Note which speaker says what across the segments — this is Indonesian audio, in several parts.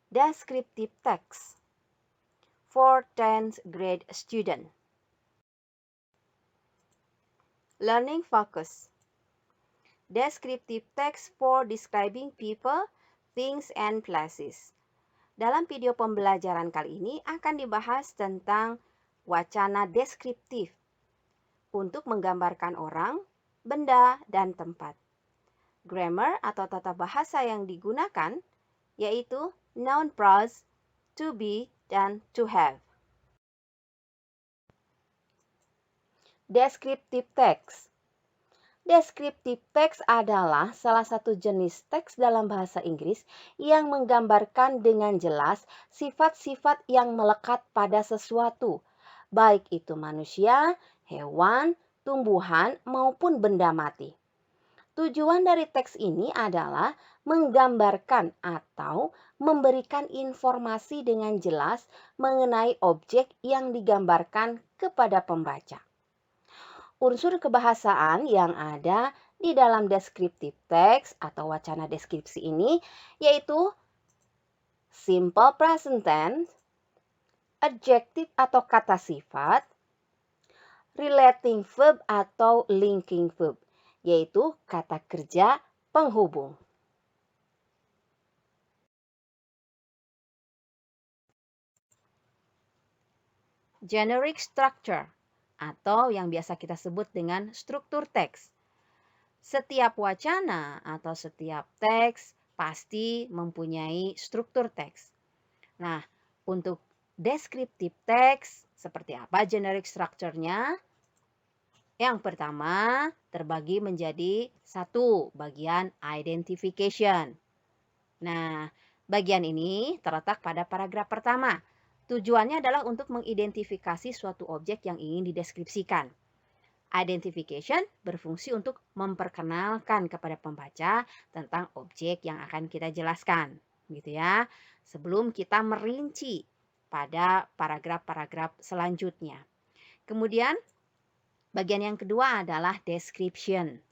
Speaker 1: Descriptive text for 10th grade student. Learning focus. Descriptive text for describing people, things, and places. Dalam video pembelajaran kali ini akan dibahas tentang wacana deskriptif untuk menggambarkan orang, benda, dan tempat. Grammar atau tata bahasa yang digunakan yaitu noun phrase, to be, dan to have. Descriptive text. Descriptive text adalah salah satu jenis teks dalam bahasa Inggris yang menggambarkan dengan jelas sifat-sifat yang melekat pada sesuatu, baik itu manusia, hewan, tumbuhan, maupun benda mati. Tujuan dari teks ini adalah menggambarkan atau memberikan informasi dengan jelas mengenai objek yang digambarkan kepada pembaca. Unsur kebahasaan yang ada di dalam descriptive text atau wacana deskripsi ini yaitu simple present tense, adjective atau kata sifat, relating verb atau linking verb, yaitu kata kerja penghubung. Generic structure atau yang biasa kita sebut dengan struktur teks. Setiap wacana atau setiap teks pasti mempunyai struktur teks. Nah, untuk descriptive text, seperti apa generic structure-nya? Yang pertama, terbagi menjadi satu bagian identification. Nah, bagian ini terletak pada paragraf pertama. Tujuannya adalah untuk mengidentifikasi suatu objek yang ingin dideskripsikan. Identification berfungsi untuk memperkenalkan kepada pembaca tentang objek yang akan kita jelaskan, gitu ya. Sebelum kita merinci pada paragraf-paragraf selanjutnya. Kemudian bagian yang kedua adalah description,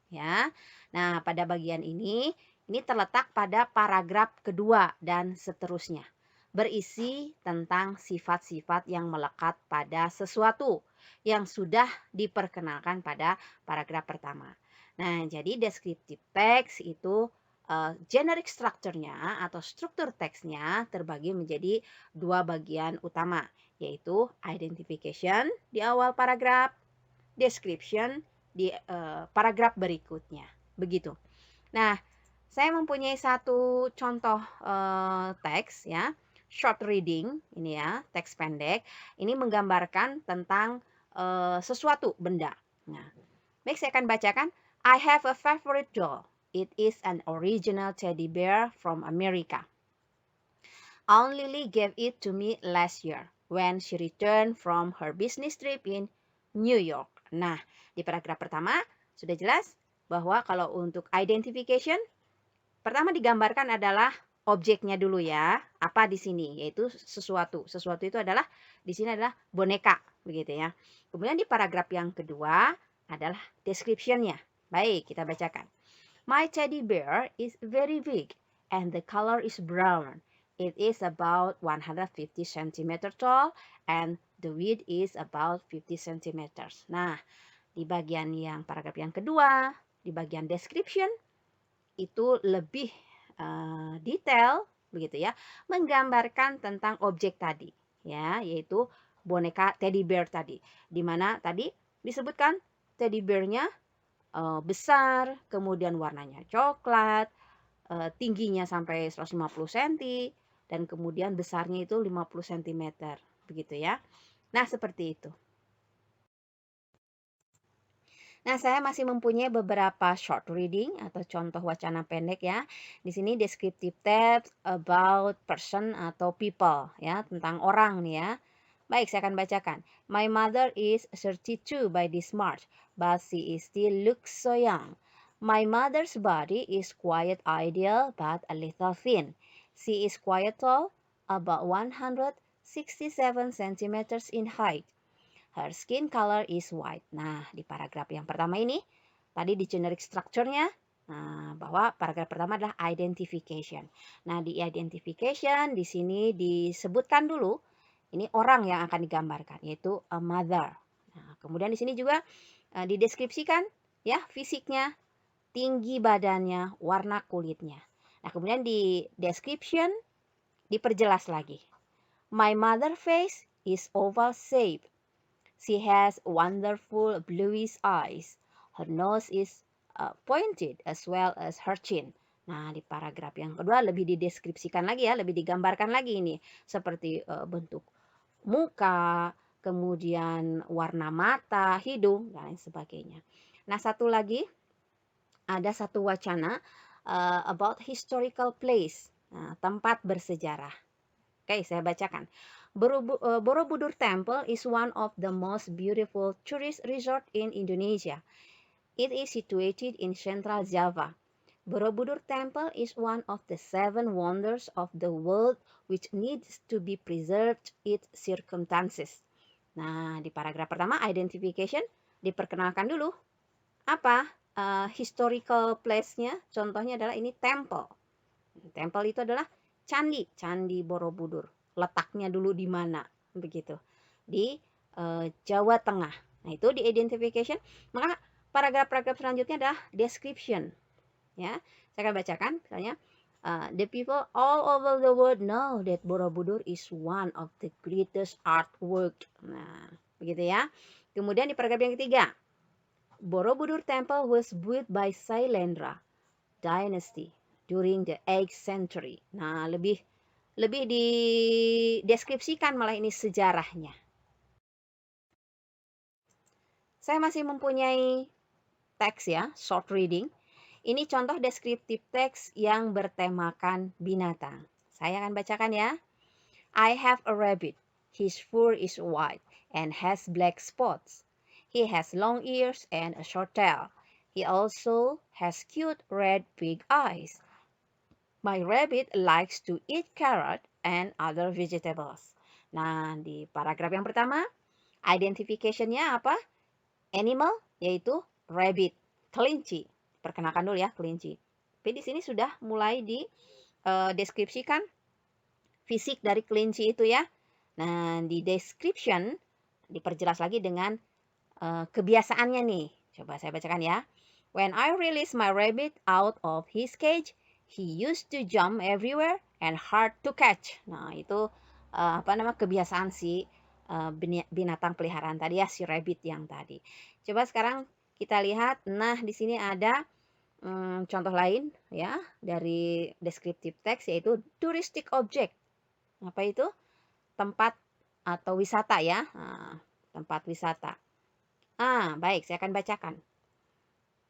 Speaker 1: ya. Nah, pada bagian ini terletak pada paragraf kedua dan seterusnya. Berisi tentang sifat-sifat yang melekat pada sesuatu yang sudah diperkenalkan pada paragraf pertama. Nah, jadi descriptive text itu generic structure-nya atau struktur teksnya terbagi menjadi dua bagian utama, yaitu identification di awal paragraf, description di paragraf berikutnya. Begitu. Nah, saya mempunyai satu contoh teks ya, short reading ini ya, teks pendek. Ini menggambarkan tentang sesuatu benda. Nah, baik saya akan bacakan. I have a favorite doll. It is an original teddy bear from America. Aunt Lily gave it to me last year when she returned from her business trip in New York. Nah, di paragraf pertama sudah jelas bahwa kalau untuk identification pertama digambarkan adalah objeknya dulu ya. Apa di sini? Yaitu sesuatu. Sesuatu itu adalah di sini adalah boneka, begitu ya. Kemudian di paragraf yang kedua adalah description-nya. Baik, kita bacakan. My teddy bear is very big and the color is brown. It is about 150 cm tall and the width is about 50 cm. Nah, di bagian yang paragraf yang kedua, di bagian description itu lebih detail begitu ya, menggambarkan tentang objek tadi ya, yaitu boneka teddy bear tadi. Di mana tadi disebutkan teddy bear-nya besar, kemudian warnanya coklat, tingginya sampai 150 cm dan kemudian besarnya itu 50 cm begitu ya. Nah, seperti itu. Nah, saya masih mempunyai beberapa short reading atau contoh wacana pendek ya. Di sini descriptive text about person atau people ya, tentang orang nih ya. Baik, saya akan bacakan. My mother is 32 by this March, but she is still looks so young. My mother's body is quite ideal but a little thin. She is quite tall, about 167 centimeters in height. Her skin color is white. Nah, di paragraf yang pertama ini, tadi di generic structure-nya bahwa paragraf pertama adalah identification. Nah, di identification di sini disebutkan dulu ini orang yang akan digambarkan, yaitu a mother. Nah, kemudian di sini juga dideskripsikan ya fisiknya, tinggi badannya, warna kulitnya. Nah, kemudian di description diperjelas lagi. My mother face is oval shape. She has wonderful bluish eyes. Her nose is pointed as well as her chin. Nah, di paragraf yang kedua lebih dideskripsikan lagi ya, lebih digambarkan lagi ini. Seperti bentuk muka, kemudian warna mata, hidung, dan lain sebagainya. Nah, satu lagi, ada satu wacana about historical place, tempat bersejarah. Oke, saya bacakan. Borobudur Temple is one of the most beautiful tourist resort in Indonesia. It is situated in Central Java. Borobudur Temple is one of the 7 wonders of the world which needs to be preserved its circumstances. Nah, di paragraf pertama, identification, diperkenalkan dulu. Apa? Historical place-nya, contohnya adalah ini temple. Temple itu adalah candi, Candi Borobudur. Letaknya dulu di mana? Begitu. Di Jawa Tengah. Nah, itu di identification. Maka paragraf-paragraf selanjutnya adalah description. Ya, saya akan bacakan misalnya the people all over the world know that Borobudur is one of the greatest artwork. Nah, begitu ya. Kemudian di paragraf yang ketiga, Borobudur Temple was built by Sailendra Dynasty during the 8th century. Nah, lebih dideskripsikan malah ini sejarahnya. Saya masih mempunyai teks ya, short reading. Ini contoh deskriptif teks yang bertemakan binatang. Saya akan bacakan ya. I have a rabbit. His fur is white and has black spots. He has long ears and a short tail. He also has cute red big eyes. My rabbit likes to eat carrot and other vegetables. Nah, di paragraf yang pertama, identification-nya apa? Animal, yaitu rabbit, kelinci. Perkenalkan dulu ya, kelinci. Tapi di sini sudah mulai dideskripsikan fisik dari kelinci itu ya. Nah, di description diperjelas lagi dengan kebiasaannya nih. Coba saya bacakan ya. When I release my rabbit out of his cage, he used to jump everywhere and hard to catch. Nah, itu kebiasaan si binatang peliharaan tadi ya, si rabbit yang tadi. Coba sekarang kita lihat. Nah, di sini ada contoh lain ya dari descriptive text, yaitu touristic object. Apa itu? Tempat atau wisata ya. Nah, tempat wisata. Baik, saya akan bacakan.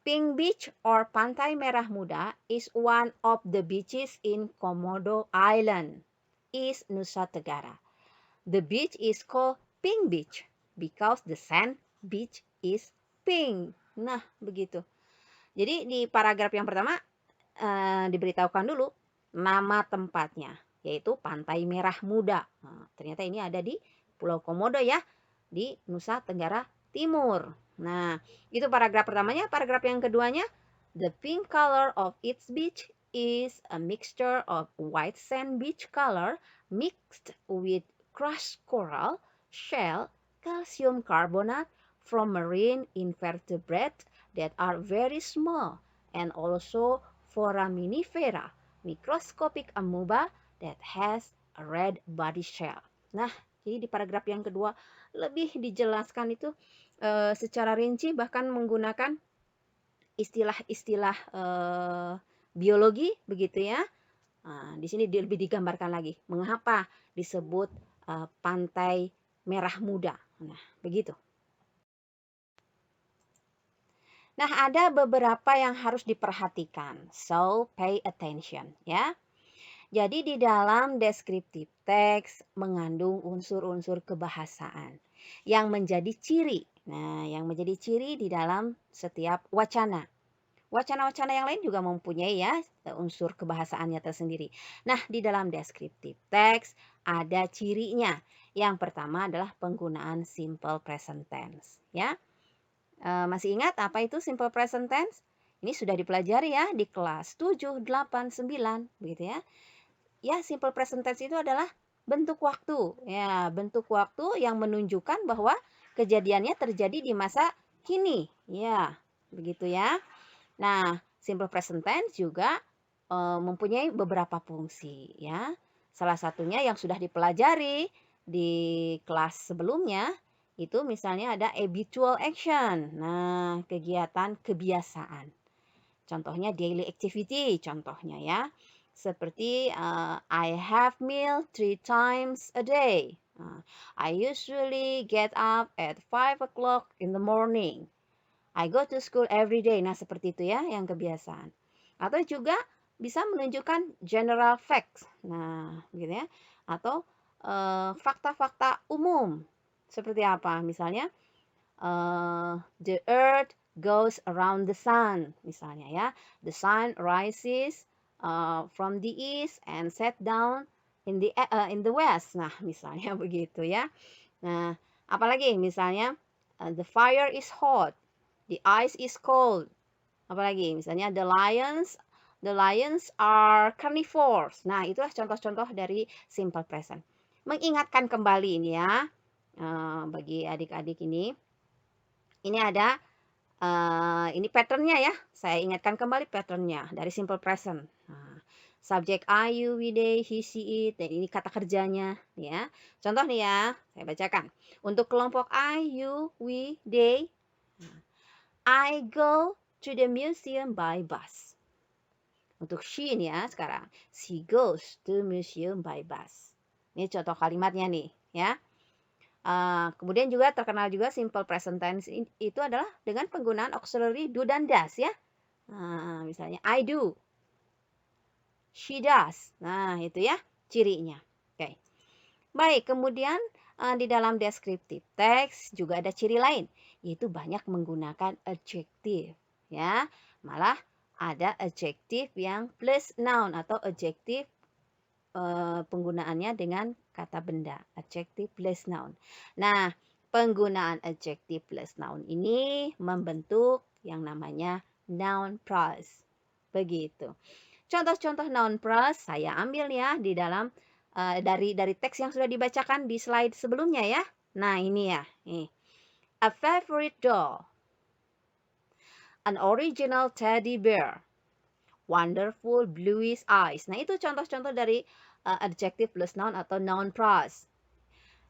Speaker 1: Pink Beach or Pantai Merah Muda is one of the beaches in Komodo Island, East Nusa Tenggara. The beach is called Pink Beach because the sand beach is pink. Nah, begitu. Jadi di paragraf yang pertama diberitahukan dulu nama tempatnya, yaitu Pantai Merah Muda. Nah, ternyata ini ada di Pulau Komodo ya, di Nusa Tenggara Timur. Nah, itu paragraf pertamanya. Paragraf yang keduanya, the pink color of its beach is a mixture of white sand beach color mixed with crushed coral, shell, calcium carbonate from marine invertebrates that are very small, and also foraminifera, microscopic amoeba that has a red body shell. Nah, jadi di paragraf yang kedua lebih dijelaskan itu secara rinci, bahkan menggunakan istilah-istilah biologi begitu ya. Nah, di sini lebih digambarkan lagi mengapa disebut Pantai Merah Muda. Nah, begitu. Nah, ada beberapa yang harus diperhatikan. So, pay attention ya. Jadi di dalam deskriptif teks mengandung unsur-unsur kebahasaan yang menjadi ciri. Nah, yang menjadi ciri di dalam setiap wacana. Wacana-wacana yang lain juga mempunyai ya unsur kebahasaannya tersendiri. Nah, di dalam deskriptif teks ada cirinya. Yang pertama adalah penggunaan simple present tense, ya. Masih ingat apa itu simple present tense? Ini sudah dipelajari ya di kelas 7, 8, 9, begitu ya. Ya, simple present tense itu adalah bentuk waktu. Ya, bentuk waktu yang menunjukkan bahwa kejadiannya terjadi di masa kini. Ya, begitu ya. Nah, simple present tense juga mempunyai beberapa fungsi ya. Salah satunya yang sudah dipelajari di kelas sebelumnya itu misalnya ada habitual action. Nah, kegiatan kebiasaan. Contohnya daily activity, contohnya ya. Seperti I have meal 3 times a day. I usually get up at 5 o'clock in the morning. I go to school every day. Nah, seperti itu ya yang kebiasaan. Atau juga bisa menunjukkan general facts. Nah, gitu ya. Atau fakta-fakta umum. Seperti apa? Misalnya, the earth goes around the sun, misalnya ya. The sun rises from the east and set down in the west. Nah, misalnya begitu ya. Nah, apalagi misalnya the fire is hot, the ice is cold. Apalagi misalnya the lions are carnivores. Nah, itulah contoh-contoh dari simple present. Mengingatkan kembali ini ya, bagi adik-adik ini. Ini ada ini patternnya ya. Saya ingatkan kembali patternnya dari simple present. Nah, subjek I, you, we, they, he, she, it. Dan ini kata kerjanya ya. Contoh nih ya, saya bacakan. Untuk kelompok I, you, we, they. I go to the museum by bus. Untuk she nih ya sekarang. She goes to museum by bus. Ini contoh kalimatnya nih ya. Kemudian juga terkenal juga simple present tense itu adalah dengan penggunaan auxiliary do dan does ya. Misalnya I do, she does. Nah, itu ya cirinya. Oke. Baik, kemudian di dalam descriptive text juga ada ciri lain, yaitu banyak menggunakan adjective ya. Malah ada adjective yang plus noun atau adjective penggunaannya dengan kata benda, adjective plus noun. Nah, penggunaan adjective plus noun ini membentuk yang namanya noun phrase. Begitu. Contoh-contoh noun phrase saya ambil ya di dalam dari teks yang sudah dibacakan di slide sebelumnya ya. Nah, ini ya. Nih. A favorite doll. An original teddy bear. Wonderful bluish eyes. Nah, itu contoh-contoh dari adjective plus noun atau noun phrase.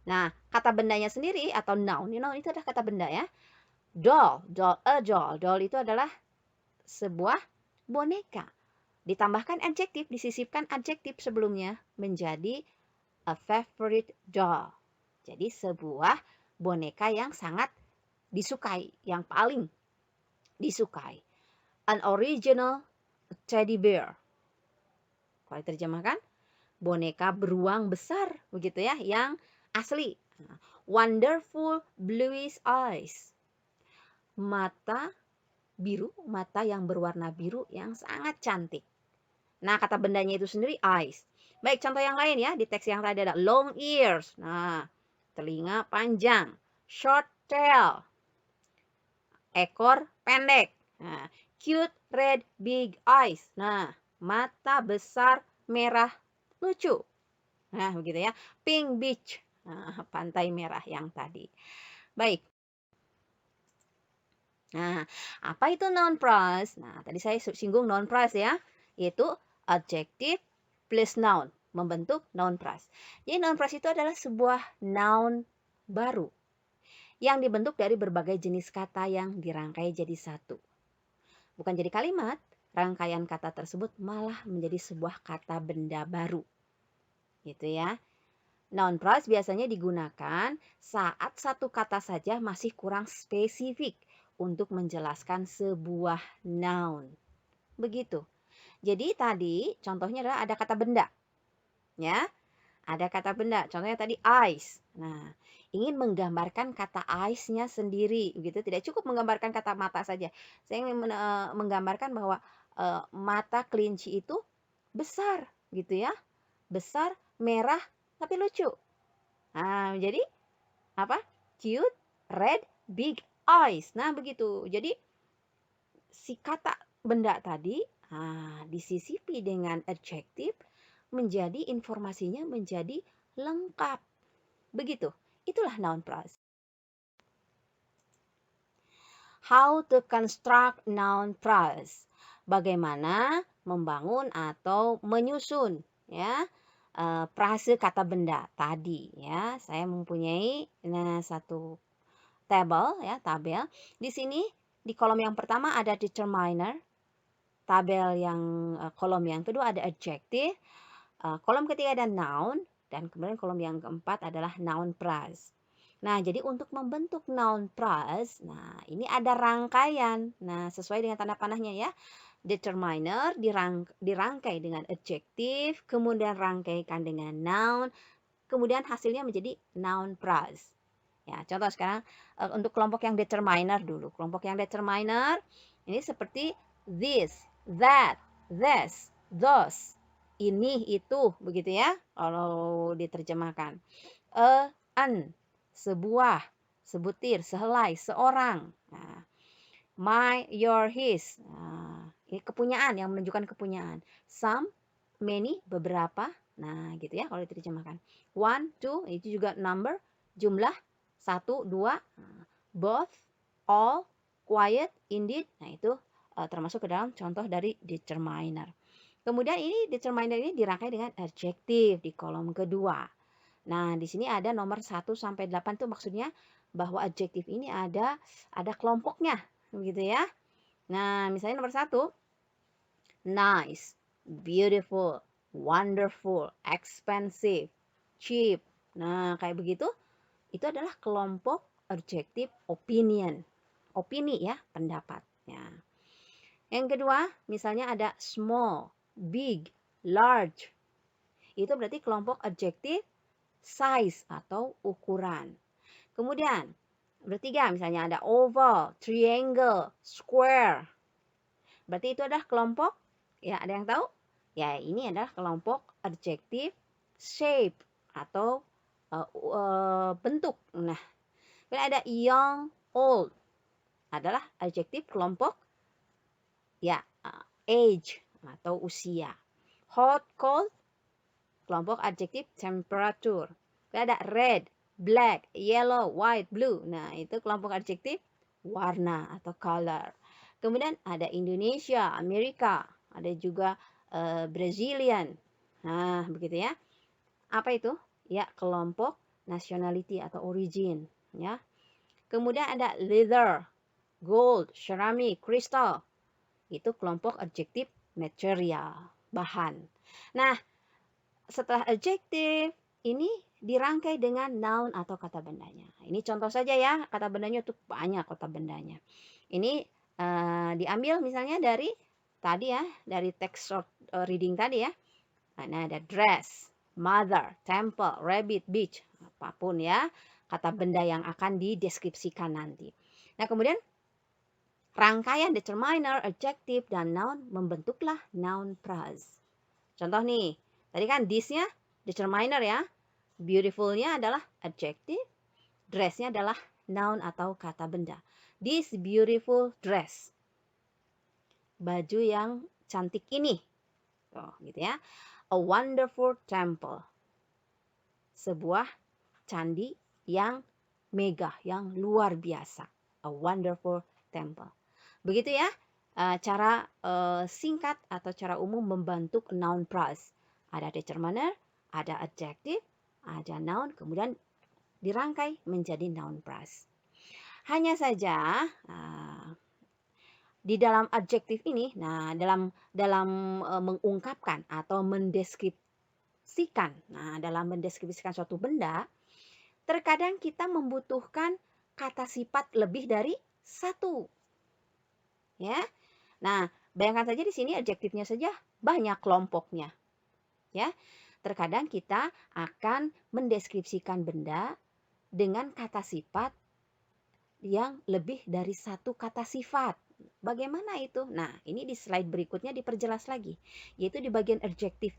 Speaker 1: Nah, kata bendanya sendiri atau noun, noun itu adalah kata benda ya. Doll, a doll. Doll itu adalah sebuah boneka. Ditambahkan adjektif, disisipkan adjektif sebelumnya menjadi a favorite doll. Jadi sebuah boneka yang sangat disukai, yang paling disukai. An original teddy bear. Kalau diterjemahkan, boneka beruang besar, begitu ya, yang asli. Wonderful bluish eyes. Mata biru, mata yang berwarna biru yang sangat cantik. Nah, kata bendanya itu sendiri eyes. Baik, contoh yang lain ya, di teks yang tadi ada long ears. Nah, telinga panjang. Short tail. Ekor pendek. Nah, cute red big eyes. Nah, mata besar merah lucu. Nah, begitu ya. Pink beach. Nah, pantai merah yang tadi. Baik. Nah, apa itu noun phrase? Nah, tadi saya singgung noun phrase ya. Yaitu adjective plus noun. Membentuk noun phrase. Jadi noun phrase itu adalah sebuah noun baru. Yang dibentuk dari berbagai jenis kata yang dirangkai jadi satu. Bukan jadi kalimat, rangkaian kata tersebut malah menjadi sebuah kata benda baru. Gitu ya. Noun phrase biasanya digunakan saat satu kata saja masih kurang spesifik untuk menjelaskan sebuah noun. Begitu. Jadi tadi contohnya adalah ada kata benda. Ya, ada kata benda. Contohnya tadi ice. Nah, ingin menggambarkan kata ice-nya sendiri. Gitu. Tidak cukup menggambarkan kata mata saja. Saya ingin menggambarkan bahwa mata kelinci itu besar. Gitu ya. Besar, merah, tapi lucu. Nah, jadi apa? Cute, red, big eyes. Nah, begitu. Jadi si kata benda tadi disisipi dengan adjektif menjadi informasinya menjadi lengkap. Begitu. Itulah noun phrase. How to construct noun phrase. Bagaimana membangun atau menyusun ya frase kata benda tadi ya. Saya mempunyai satu tabel. Di sini di kolom yang pertama ada determiner, kolom yang kedua ada adjective, kolom ketiga ada noun, dan kemudian kolom yang keempat adalah noun phrase. Nah, jadi untuk membentuk noun phrase, nah ini ada rangkaian. Nah, sesuai dengan tanda panahnya ya. Determiner dirangkai dengan adjektif, kemudian rangkaikan dengan noun, kemudian hasilnya menjadi noun phrase. Ya, contoh sekarang untuk kelompok yang determiner dulu. Kelompok yang determiner ini seperti this, that, this, those. Ini, itu, begitu ya kalau diterjemahkan. An, sebuah, sebutir, sehelai, seorang. Nah, my, your, his. Nah, ini kepunyaan yang menunjukkan kepunyaan. Some, many, beberapa. Nah, gitu ya kalau diterjemahkan. One, two, itu juga number, jumlah. Satu, dua. Both, all, quiet, indeed. Nah, itu termasuk ke dalam contoh dari determiner. Kemudian ini determiner ini dirangkai dengan adjektif di kolom kedua. Nah, di sini ada nomor 1 sampai 8 itu maksudnya bahwa adjektif ini ada kelompoknya, begitu ya. Nah, misalnya nomor 1, nice, beautiful, wonderful, expensive, cheap. Nah, kayak begitu, itu adalah kelompok adjektif opinion. Opini ya, pendapat. Ya. Yang kedua, misalnya ada small, big, large. Itu berarti kelompok adjektif size atau ukuran. Kemudian, bertiga misalnya ada oval, triangle, square. Berarti itu adalah kelompok, ya ada yang tahu? Ya ini adalah kelompok adjektif shape atau bentuk. Nah, kemudian ada young, old adalah adjektif kelompok ya age atau usia. Hot, cold, kelompok adjektif temperature. Kemudian ada red, black, yellow, white, blue. Nah, itu kelompok adjektif warna atau color. Kemudian ada Indonesia, Amerika, ada juga Brazilian. Nah, begitu ya. Apa itu? Ya, kelompok nationality atau origin, ya. Kemudian ada leather, gold, ceramic, crystal. Itu kelompok adjektif material, bahan. Nah, setelah adjektif, ini dirangkai dengan noun atau kata bendanya. Ini contoh saja ya, kata bendanya itu banyak kata bendanya. Ini diambil misalnya dari tadi ya, dari text short reading tadi ya. Nah, ada dress, mother, temple, rabbit, beach, apapun ya, kata benda yang akan dideskripsikan nanti. Nah, kemudian rangkaian determiner, adjective, dan noun membentuklah noun phrase. Contoh nih, tadi kan this-nya determiner ya. Beautiful-nya adalah adjective, dress-nya adalah noun atau kata benda. This beautiful dress. Baju yang cantik ini. Oh, gitu ya. A wonderful temple. Sebuah candi yang megah, yang luar biasa. A wonderful temple. Begitu ya, cara singkat atau cara umum membentuk noun phrase. Ada determiner, ada adjective, ada noun, kemudian dirangkai menjadi noun phrase. Hanya saja di dalam adjektif ini, nah dalam mengungkapkan atau mendeskripsikan, dalam mendeskripsikan suatu benda, terkadang kita membutuhkan kata sifat lebih dari satu. Ya. Nah, bayangkan saja di sini adjektifnya saja banyak kelompoknya. Ya. Terkadang kita akan mendeskripsikan benda dengan kata sifat yang lebih dari satu kata sifat. Bagaimana itu? Nah, ini di slide berikutnya diperjelas lagi, yaitu di bagian adjektif.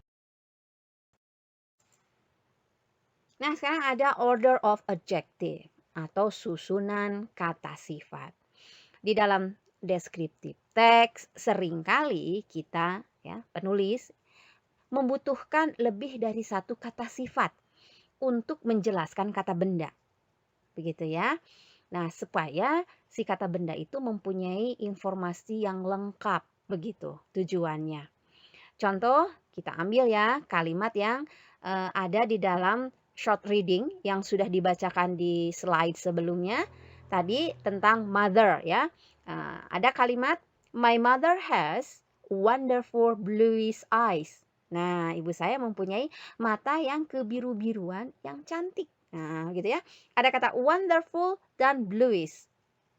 Speaker 1: Nah, sekarang ada order of adjective atau susunan kata sifat. Di dalam deskriptif teks, seringkali kita, ya, penulis membutuhkan lebih dari satu kata sifat untuk menjelaskan kata benda, begitu ya. Nah, supaya si kata benda itu mempunyai informasi yang lengkap, begitu tujuannya. Contoh, kita ambil ya kalimat yang ada di dalam short reading yang sudah dibacakan di slide sebelumnya. Tadi tentang mother ya. Ada kalimat, my mother has wonderful bluish eyes. Nah, ibu saya mempunyai mata yang kebiru-biruan yang cantik. Nah, gitu ya. Ada kata wonderful dan bluish.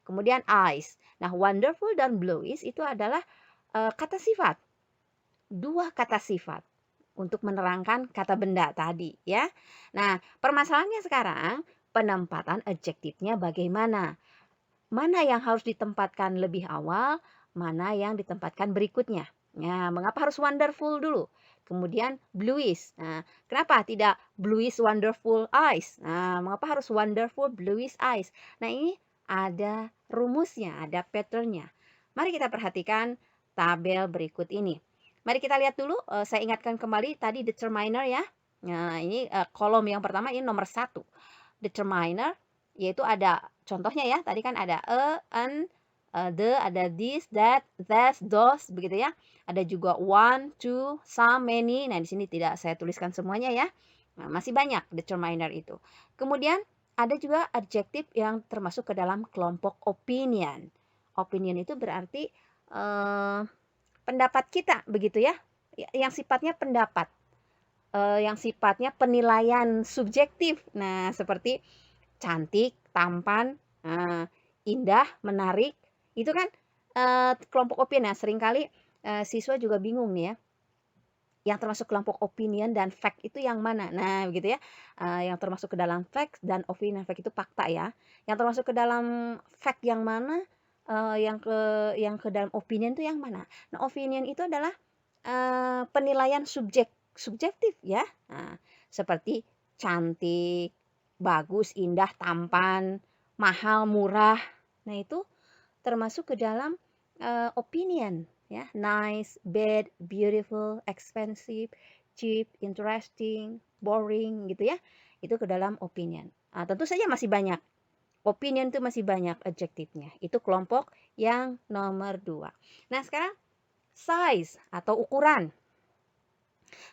Speaker 1: Kemudian eyes. Nah, wonderful dan bluish itu adalah kata sifat. Dua kata sifat untuk menerangkan kata benda tadi ya. Nah, permasalahannya sekarang penempatan adjektifnya bagaimana? Mana yang harus ditempatkan lebih awal, mana yang ditempatkan berikutnya. Nah, mengapa harus wonderful dulu? Kemudian bluish. Nah, kenapa tidak bluish wonderful eyes? Nah, mengapa harus wonderful bluish eyes? Nah, ini ada rumusnya, ada patternnya. Mari kita perhatikan tabel berikut ini. Mari kita lihat dulu, saya ingatkan kembali tadi determiner ya. Nah, ini kolom yang pertama ini nomor 1. Determiner yaitu ada contohnya ya, tadi kan ada an, the, ada this, that, those, begitu ya. Ada juga one, two, some, many. Nah, di sini tidak saya tuliskan semuanya ya. Nah, masih banyak determiner itu. Kemudian ada juga adjektif yang termasuk ke dalam kelompok opinion. Opinion itu berarti pendapat kita, begitu ya. Yang sifatnya pendapat, yang sifatnya penilaian subjektif. Nah, seperti cantik, tampan, indah, menarik, itu kan kelompok opinion. Nah, seringkali siswa juga bingung nih ya, yang termasuk kelompok opinion dan fact itu yang mana? Nah, begitu ya. Yang termasuk ke dalam fact dan opinion, fact itu fakta ya. Yang termasuk ke dalam fact yang mana? Yang ke dalam opinion itu yang mana? Nah, opinion itu adalah penilaian subjektif ya. Nah, seperti cantik, bagus, indah, tampan, mahal, murah. Nah, itu termasuk ke dalam opinion ya. Nice, bad, beautiful, expensive, cheap, interesting, boring gitu ya. Itu ke dalam opinion. Tentu saja masih banyak. Opinion itu masih banyak adjektifnya. Itu kelompok yang nomor 2. Nah, sekarang size atau ukuran.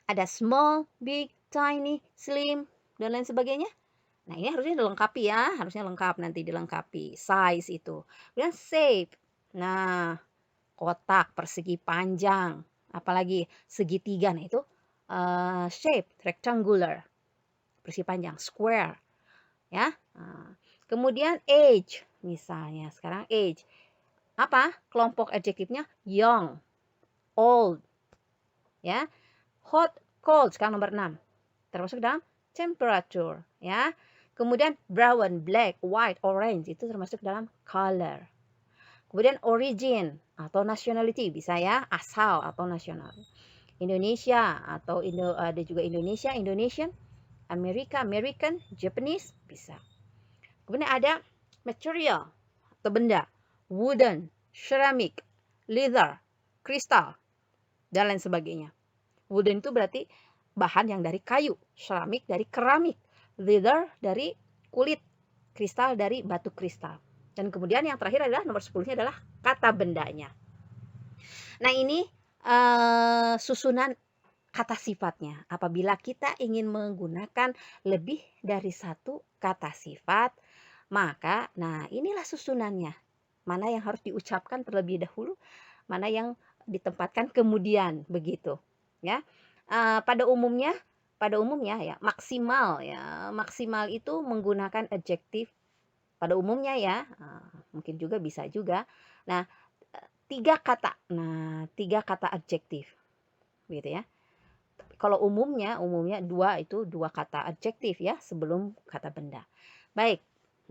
Speaker 1: Ada small, big, tiny, slim, dan lain sebagainya. Nah, ini harusnya dilengkapi ya, harusnya lengkap nanti dilengkapi size itu. Kemudian shape. Nah, kotak, persegi, panjang, apalagi segitiga. Nah, itu shape, rectangular, persegi panjang, square, ya. Kemudian age, misalnya sekarang age. Apa? Kelompok adjektifnya young, old, ya. Hot, cold, sekarang nomor 6. Termasuk dalam temperature, ya. Kemudian brown, black, white, orange itu termasuk dalam color. Kemudian origin atau nationality bisa ya, asal atau nasional. Indonesia atau ada juga Indonesia, Indonesian, Amerika, American, Japanese bisa. Kemudian ada material atau benda, wooden, ceramic, leather, kristal, dan lain sebagainya. Wooden itu berarti bahan yang dari kayu, ceramic dari keramik, leather dari kulit, kristal dari batu kristal. Dan kemudian yang terakhir adalah nomor 10-nya adalah kata bendanya. Nah, ini susunan kata sifatnya. Apabila kita ingin menggunakan lebih dari satu kata sifat, maka nah inilah susunannya. Mana yang harus diucapkan terlebih dahulu, mana yang ditempatkan kemudian, begitu. Ya. Pada umumnya ya maksimal itu menggunakan adjektif pada umumnya ya, mungkin juga bisa juga. Nah, 3 kata. Nah, 3 kata adjektif, gitu ya. Kalau umumnya dua kata adjektif ya sebelum kata benda. Baik.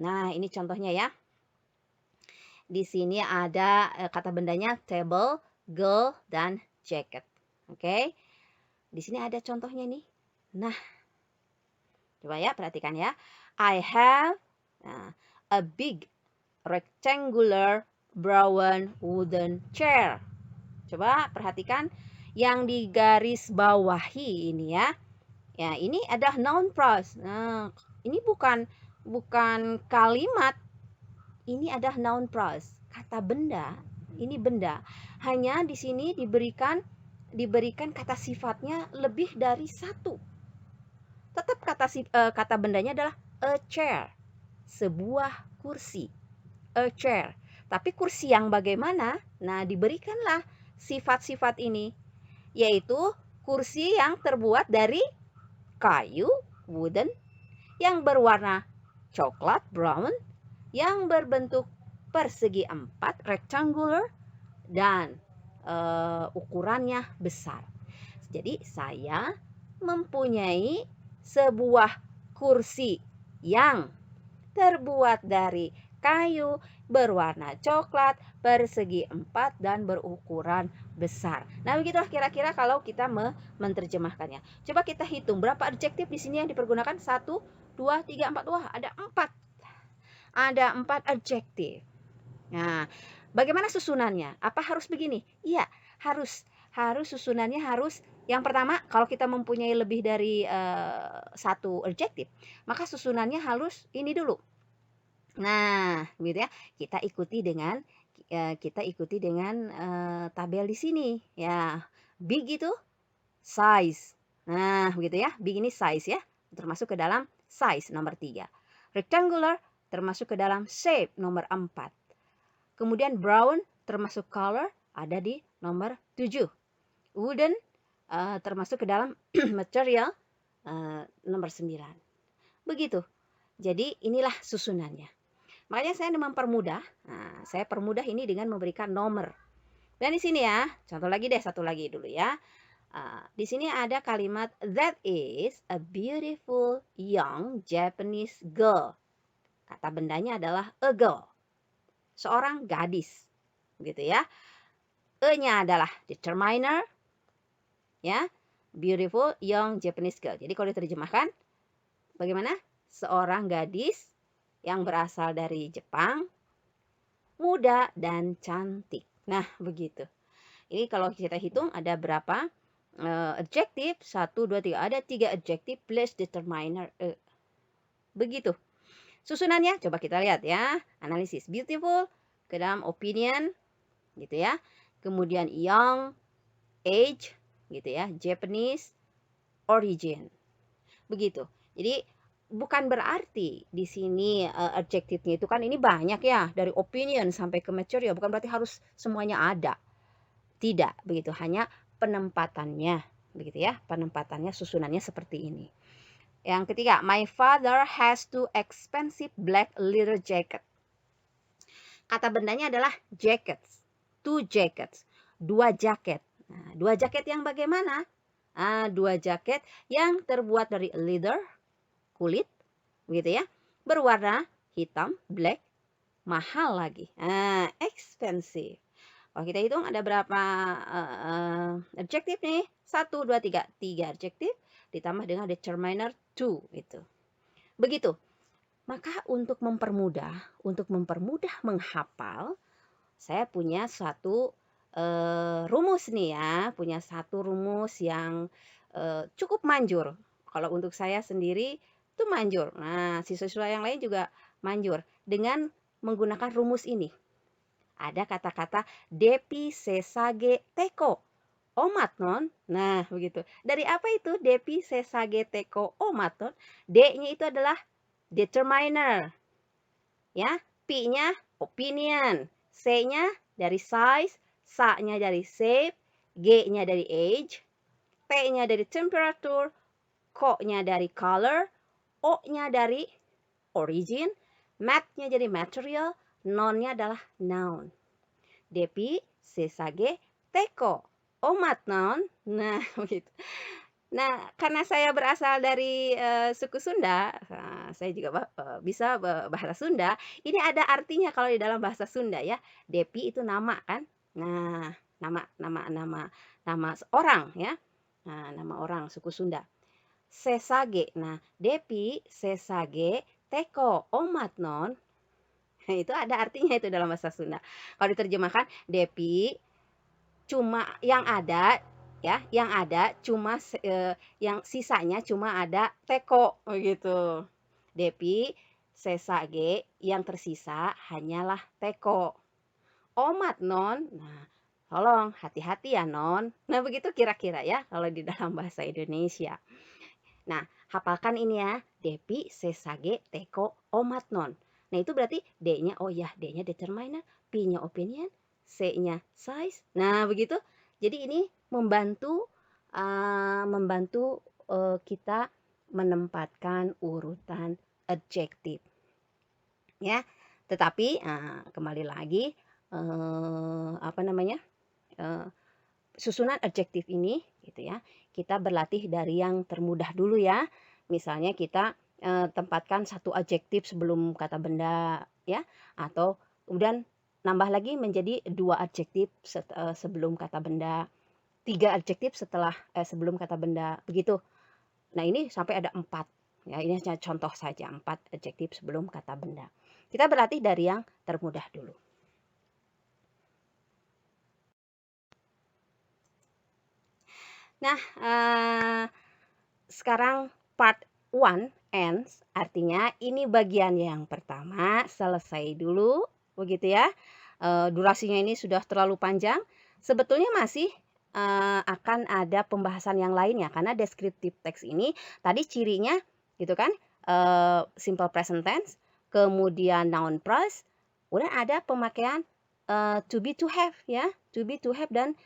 Speaker 1: Nah, ini contohnya ya. Di sini ada kata bendanya table, girl, dan jacket. Oke. Di sini ada contohnya nih. Nah, coba ya perhatikan ya. I have a big rectangular brown wooden chair. Coba perhatikan yang di garis bawahi ini ya. Ya, ini ada noun phrase. Nah, ini bukan kalimat, ini ada noun phrase. Kata benda, ini benda. Hanya di sini diberikan kata sifatnya lebih dari satu. Tetap kata bendanya adalah a chair, sebuah kursi, a chair. Tapi kursi yang bagaimana? Nah, diberikanlah sifat-sifat ini, yaitu kursi yang terbuat dari kayu, wooden, yang berwarna coklat, brown, yang berbentuk persegi empat, rectangular, dan ukurannya besar. Jadi saya mempunyai sebuah kursi yang terbuat dari kayu, berwarna coklat, persegi empat, dan berukuran besar. Nah, begitulah kira-kira kalau kita menerjemahkannya. Coba kita hitung berapa adjektif di sini yang dipergunakan. 1, 2, 3, 4. Wah, ada 4. Ada 4 adjektif. Nah, bagaimana susunannya? Apa harus begini? Iya, harus susunannya harus yang pertama, kalau kita mempunyai lebih dari satu adjektif, maka susunannya harus ini dulu. Nah, gitu ya. Kita ikuti dengan tabel di sini ya. Big itu size. Nah, begitu ya. Big ini size ya. Termasuk ke dalam size nomor 3. Rectangular termasuk ke dalam shape nomor 4. Kemudian brown termasuk color ada di nomor 7. Wooden termasuk ke dalam material nomor 9. Begitu. Jadi inilah susunannya. Makanya saya mempermudah. Nah, saya permudah ini dengan memberikan nomor. Dan di sini ya, contoh lagi deh, satu lagi dulu ya. Di sini ada kalimat that is a beautiful young Japanese girl. Kata bendanya adalah a girl. Seorang gadis. Gitu ya. E-nya adalah determiner. Ya. Beautiful young Japanese girl. Jadi kalau diterjemahkan bagaimana? Seorang gadis yang berasal dari Jepang, muda dan cantik. Nah, begitu. Ini kalau kita hitung ada berapa adjektif? 1, 2, 3. Ada 3 adjektif plus determiner e. Begitu. Susunannya coba kita lihat ya. Analisis beautiful, ke dalam opinion gitu ya. Kemudian young, age gitu ya, Japanese, origin. Begitu. Jadi bukan berarti di sini adjektifnya itu kan ini banyak ya, dari opinion sampai ke material, bukan berarti harus semuanya ada. Tidak, begitu. Hanya penempatannya, begitu ya. Penempatannya, susunannya seperti ini. Yang ketiga, my father has two expensive black leather jacket. Kata bendanya adalah jackets. Two jackets. 2 jaket. Nah, 2 jaket yang bagaimana? 2 jaket yang terbuat dari leather, kulit, begitu ya. Berwarna hitam, black, mahal lagi. Expensive. Kalau kita hitung ada berapa adjektif nih? 1, 2, 3. 3 adjektif ditambah dengan determiner to itu. Begitu. Maka untuk mempermudah menghafal, saya punya satu rumus nih ya, punya satu rumus yang cukup manjur. Kalau untuk saya sendiri itu manjur. Nah, siswa-siswa yang lain juga manjur dengan menggunakan rumus ini. Ada kata-kata depi sesage teko omaton. Nah, begitu. Dari apa itu depi sesage teko omaton? D-nya itu adalah determiner. Ya, P-nya opinion, C-nya dari size, S-nya dari shape, G-nya dari age, T-nya dari temperature, K-nya dari color, O-nya dari origin, mat-nya jadi material, noun-nya adalah noun. Depi, sesage, teko, omat noun. Nah, begitu. Nah, karena saya berasal dari suku Sunda, saya juga bisa bahasa Sunda. Ini ada artinya kalau di dalam bahasa Sunda ya. Depi itu nama kan. Nah, nama orang ya. Nah, nama orang suku Sunda. Sesage. Nah, Depi sesage teko omat non. Itu ada artinya itu dalam bahasa Sunda. Kalau diterjemahkan, Depi cuma yang ada ya, yang ada cuma yang sisanya cuma ada teko begitu. Depi sesage yang tersisa hanyalah teko. Omat non. Nah, tolong hati-hati ya non. Nah, begitu kira-kira ya kalau di dalam bahasa Indonesia. Nah, hafalkan ini ya. Depi sesage teko omat non. Nah, itu berarti D-nya, oh ya, D-nya determiner, P-nya opinion, C-nya size. Nah, begitu. Jadi ini membantu kita menempatkan urutan adjektif. Ya, tetapi kembali lagi apa namanya? Susunan adjektif ini gitu ya. Kita berlatih dari yang termudah dulu ya. Misalnya kita tempatkan satu adjektif sebelum kata benda ya, atau kemudian nambah lagi menjadi 2 adjektif sebelum kata benda, 3 adjektif setelah sebelum kata benda, begitu. Nah, ini sampai ada 4. Ya, ini hanya contoh saja, 4 adjektif sebelum kata benda. Kita berlatih dari yang termudah dulu. Nah, sekarang part 1 ends, artinya ini bagian yang pertama selesai dulu, begitu ya. Durasinya ini sudah terlalu panjang. Sebetulnya masih akan ada pembahasan yang lainnya karena descriptive text ini tadi cirinya gitu kan, simple present tense, kemudian noun phrase, udah ada pemakaian to be to have ya, to be to have dan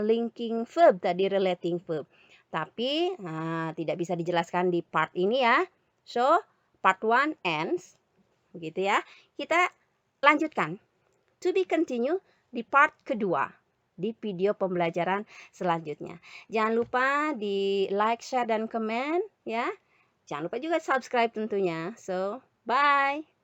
Speaker 1: linking verb tadi, relating verb. Tapi tidak bisa dijelaskan di part ini ya. So, part 1 ends. Begitu ya. Kita lanjutkan. To be continue di part kedua. Di video pembelajaran selanjutnya. Jangan lupa di like, share, dan komen ya. Jangan lupa juga subscribe tentunya. So, bye.